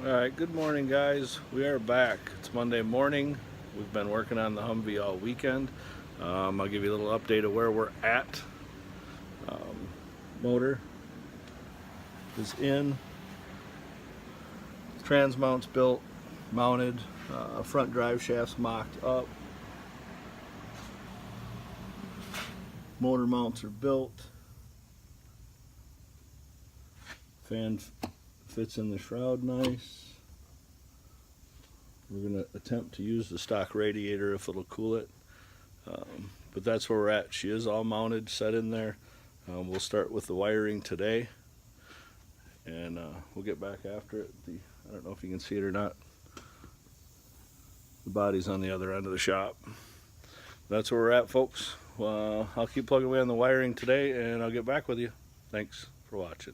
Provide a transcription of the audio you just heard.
Alright, good morning guys. We are back. It's Monday morning. We've been working on the Humvee all weekend. I'll give you a little update of where we're at. Motor is in. Trans mount's built, mounted. Front drive shaft's mocked up. Motor mounts are built. Fan fits in the shroud nice. We're going to attempt to use the stock radiator if it'll cool it. But that's where we're at. She is all mounted, set in there. We'll start with the wiring today, and we'll get back after it. I don't know if you can see it or not. The body's on the other end of the shop. That's where we're at, folks. I'll keep plugging away on the wiring today, and I'll get back with you. Thanks for watching.